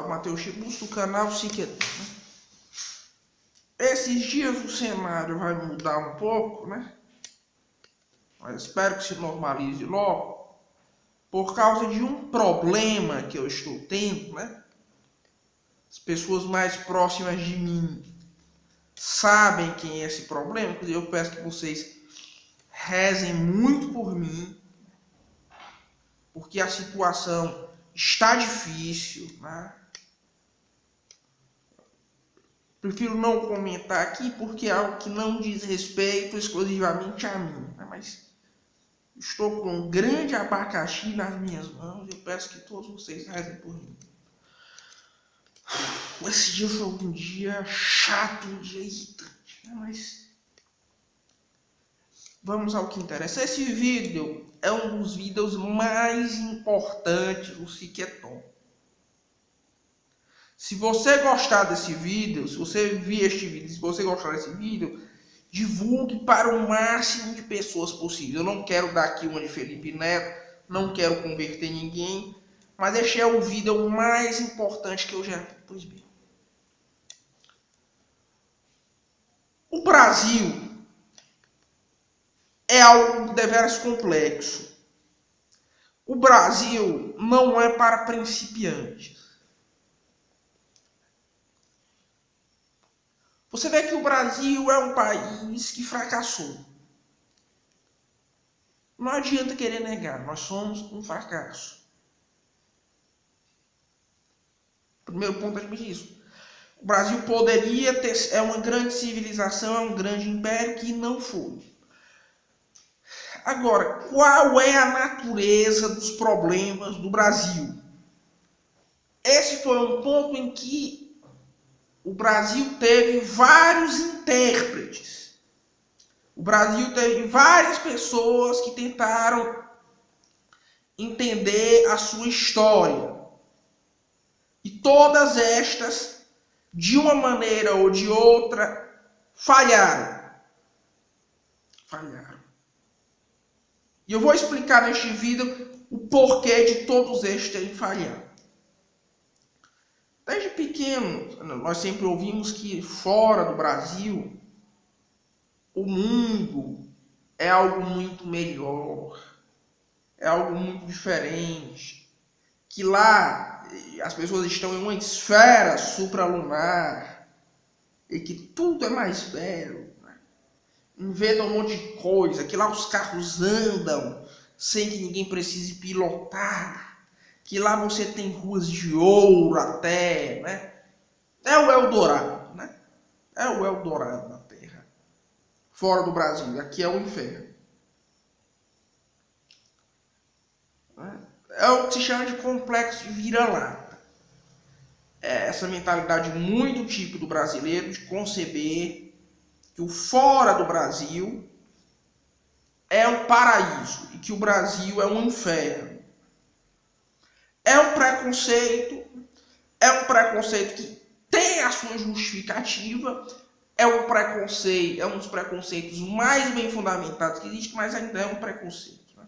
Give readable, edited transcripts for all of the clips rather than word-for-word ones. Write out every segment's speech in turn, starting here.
o Matheus Chibus do canal Siqueton, né? Esses dias o cenário vai mudar um pouco, né? Mas espero que se normalize logo, por causa de um problema que eu estou tendo, né? As pessoas mais próximas de mim sabem quem é esse problema. Inclusive, eu peço que vocês rezem muito por mim, porque a situação está difícil, né? Prefiro não comentar aqui porque é algo que não diz respeito exclusivamente a mim, né? Mas estou com um grande abacaxi nas minhas mãos e eu peço que todos vocês rezem por mim. Esse dia foi um dia chato, um dia irritante, né? Mas vamos ao que interessa. Esse vídeo é um dos vídeos mais importantes do Siqueton. Se você gostar desse vídeo, se você vir este vídeo, se você gostar desse vídeo, divulgue para o máximo de pessoas possível. Eu não quero dar aqui uma de Felipe Neto, não quero converter ninguém, mas este é o vídeo mais importante que eu já... Pois bem. O Brasil é algo deveras complexo. O Brasil não é para principiantes. Você vê que o Brasil é um país que fracassou. Não adianta querer negar, nós somos um fracasso. Primeiro ponto é isso. O Brasil poderia ter, é uma grande civilização, é um grande império que não foi. Agora, qual é a natureza dos problemas do Brasil? Esse foi um ponto em que o Brasil teve vários intérpretes. O Brasil teve várias pessoas que tentaram entender a sua história. E todas estas, de uma maneira ou de outra, falharam. E eu vou explicar neste vídeo o porquê de todos estes terem falhado. Desde pequeno, nós sempre ouvimos que fora do Brasil, o mundo é algo muito melhor, é algo muito diferente, que lá as pessoas estão em uma esfera supralunar e que tudo é mais belo, né? Inventam um monte de coisa, que lá os carros andam sem que ninguém precise pilotar, que lá você tem ruas de ouro até, né? É o Eldorado, né? É o Eldorado na Terra. Fora do Brasil, aqui é o inferno. É o que se chama de complexo de vira-lata. É essa mentalidade muito típica do brasileiro de conceber que o fora do Brasil é um paraíso e que o Brasil é um inferno. É um preconceito que tem a sua justificativa, é um dos preconceitos mais bem fundamentados que existe, mas ainda é um preconceito, né?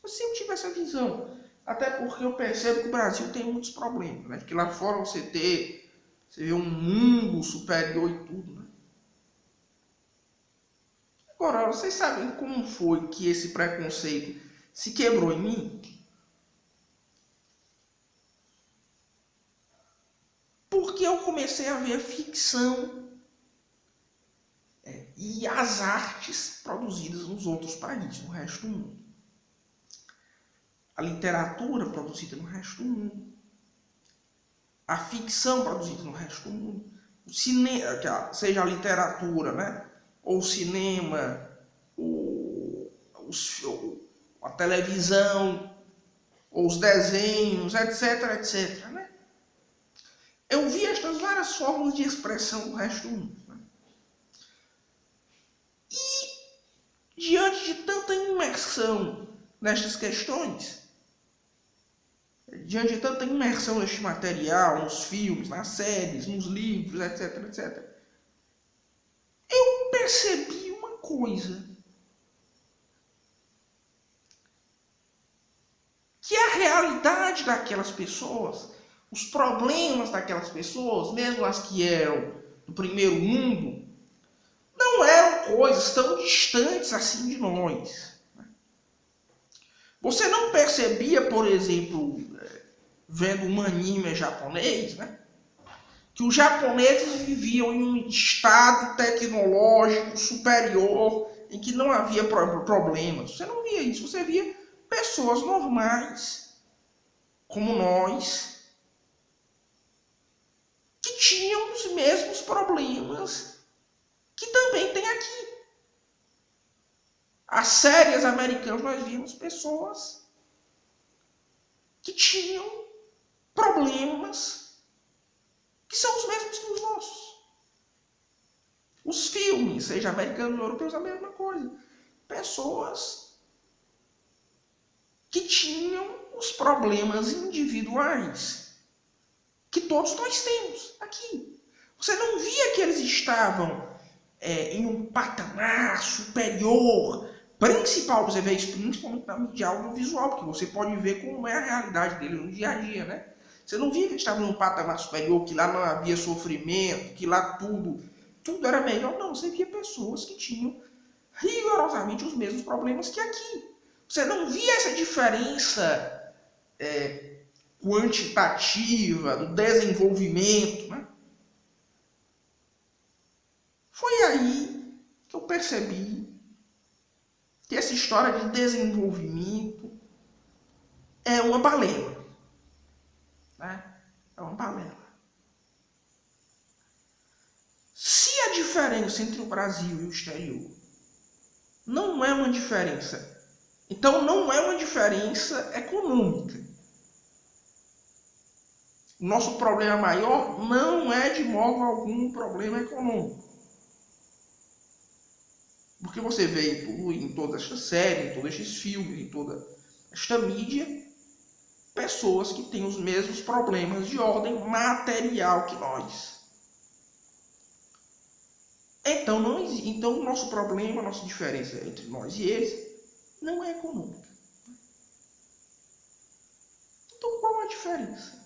Eu sempre tive essa visão, até porque eu percebo que o Brasil tem muitos problemas, né? Que lá fora você vê um mundo superior e tudo, né? Agora, vocês sabem como foi que esse preconceito se quebrou em mim? Porque eu comecei a ver a ficção e as artes produzidas nos outros países, no resto do mundo. A literatura produzida no resto do mundo. A ficção produzida no resto do mundo. O cinema, seja a literatura, né? Ou o cinema, a televisão, ou os desenhos, etc, etc, né? Eu vi estas várias formas de expressão do resto do mundo, né? E, diante de tanta imersão nestas questões, diante de tanta imersão neste material, nos filmes, nas séries, nos livros, etc, etc, eu percebi uma coisa. Que a realidade daquelas pessoas, os problemas daquelas pessoas, mesmo as que eram do primeiro mundo, não eram coisas tão distantes assim de nós. Você não percebia, por exemplo, vendo um anime japonês, né, que os japoneses viviam em um estado tecnológico superior, em que não havia problemas. Você não via isso, você via pessoas normais, como nós, que tinham os mesmos problemas que também tem aqui. As séries americanas nós vimos pessoas que tinham problemas que são os mesmos que os nossos. Os filmes, seja americanos ou europeus, a mesma coisa. Pessoas que tinham os problemas individuais que todos nós temos aqui. Você não via que eles estavam em um patamar superior, principal, você vê isso principalmente na mídia audiovisual, porque você pode ver como é a realidade deles no dia a dia, né? Você não via que eles estavam em um patamar superior, que lá não havia sofrimento, que lá tudo era melhor. Não, você via pessoas que tinham rigorosamente os mesmos problemas que aqui. Você não via essa diferença quantitativa do desenvolvimento, né? Foi aí que eu percebi que essa história de desenvolvimento é uma balela. Né? É uma balela. Se a diferença entre o Brasil e o exterior não é uma diferença, então não é uma diferença econômica. O nosso problema maior não é de modo algum um problema econômico. Porque você vê em toda esta série, em todos estes filmes, em toda esta mídia, pessoas que têm os mesmos problemas de ordem material que nós. Então o nosso problema, a nossa diferença entre nós e eles não é econômica. Então qual a diferença?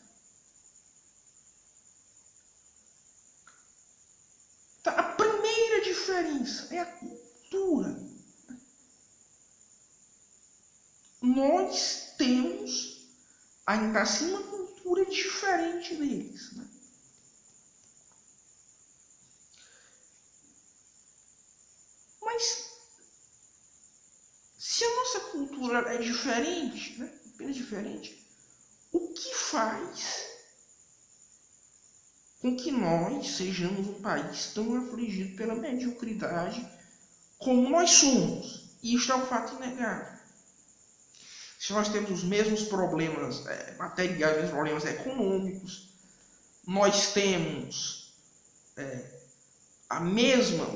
Então, a primeira diferença é a cultura. Nós temos ainda assim uma cultura diferente deles. Né? Mas se a nossa cultura é diferente, né? Apenas diferente, o que faz com que nós sejamos um país tão afligido pela mediocridade como nós somos? E isto é um fato inegável. Se nós temos os mesmos problemas materiais, os mesmos problemas econômicos, nós temos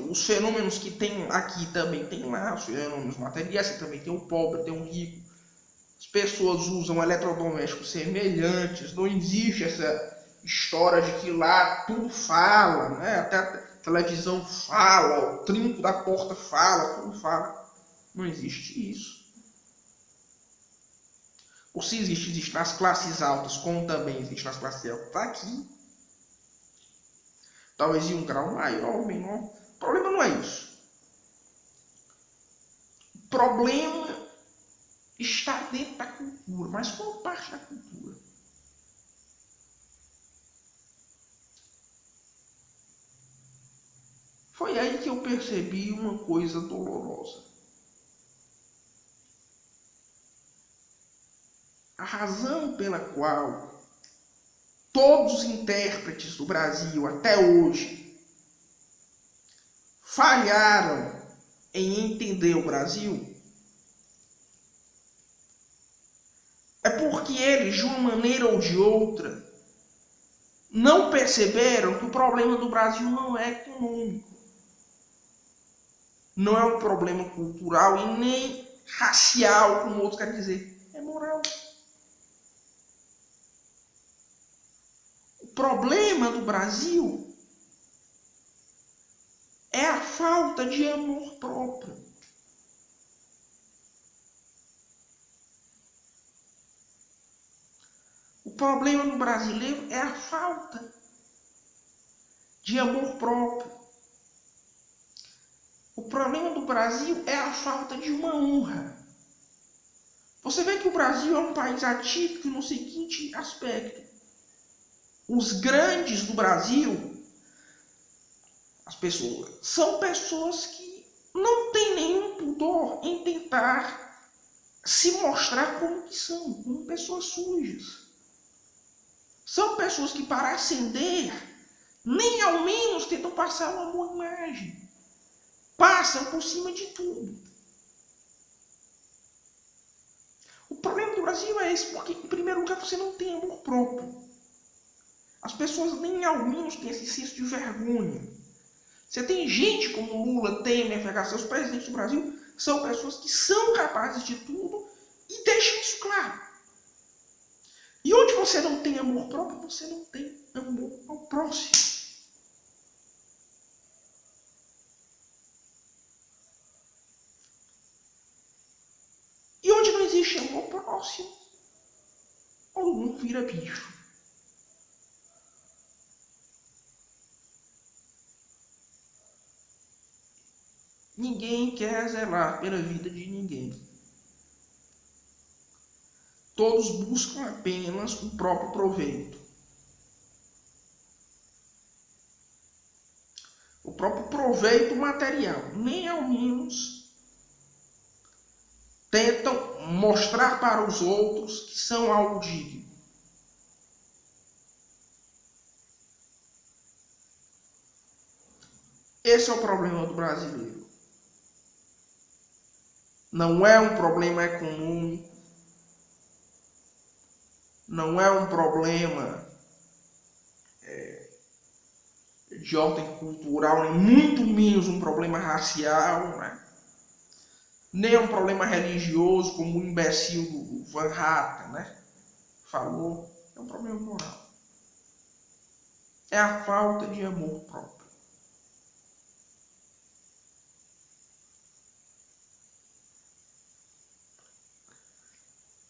os fenômenos que tem aqui também tem lá, os fenômenos materiais, você também tem o pobre, tem o rico, as pessoas usam eletrodomésticos semelhantes, não existe essa história de que lá tudo fala, né? Até a televisão fala, o trinco da porta fala, tudo fala. Não existe isso. Ou se existe nas classes altas, como também existe nas classes altas aqui. Talvez em um grau maior ou menor. O problema não é isso. O problema está dentro da cultura. Mas qual parte da cultura? Foi aí que eu percebi uma coisa dolorosa. A razão pela qual todos os intérpretes do Brasil até hoje falharam em entender o Brasil é porque eles, de uma maneira ou de outra, não perceberam que o problema do Brasil não é econômico, não é um problema cultural e nem racial, como outros querem dizer, é moral. O problema do Brasil é a falta de amor próprio. O problema do brasileiro é a falta de amor próprio. O problema do Brasil é a falta de uma honra. Você vê que o Brasil é um país atípico no seguinte aspecto. Os grandes do Brasil, as pessoas, são pessoas que não têm nenhum pudor em tentar se mostrar como que são, como pessoas sujas. São pessoas que, para ascender, nem ao menos tentam passar uma boa imagem. Passam por cima de tudo. O problema do Brasil é esse, porque, em primeiro lugar, você não tem amor próprio. As pessoas nem ao menos têm esse senso de vergonha. Você tem gente como Lula, Temer, FHC, os presidentes do Brasil, são pessoas que são capazes de tudo e deixam isso claro. E onde você não tem amor próprio, você não tem amor ao próximo. E onde não existe amor próximo, todo mundo vira bicho. Ninguém quer zelar pela vida de ninguém. Todos buscam apenas o próprio proveito. O próprio proveito material. Nem ao menos tentam mostrar para os outros que são algo digno. Esse é o problema do brasileiro. Não é um problema econômico, não é um problema de ordem cultural, nem muito menos um problema racial, né? Nem é um problema religioso, como o imbecil do Van Hatten, né, falou. É um problema moral. É a falta de amor próprio.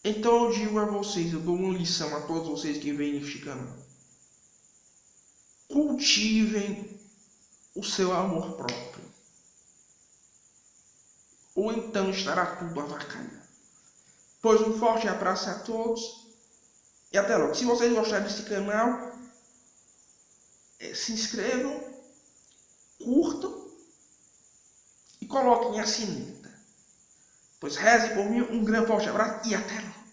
Então eu digo a vocês, eu dou uma lição a todos vocês que veem este canal. Cultivem o seu amor próprio. Ou então estará tudo avacalhado. Pois um forte abraço a todos e até logo. Se vocês gostaram desse canal, se inscrevam, curtam e coloquem a sineta. Pois reze por mim, um grande forte abraço e até logo.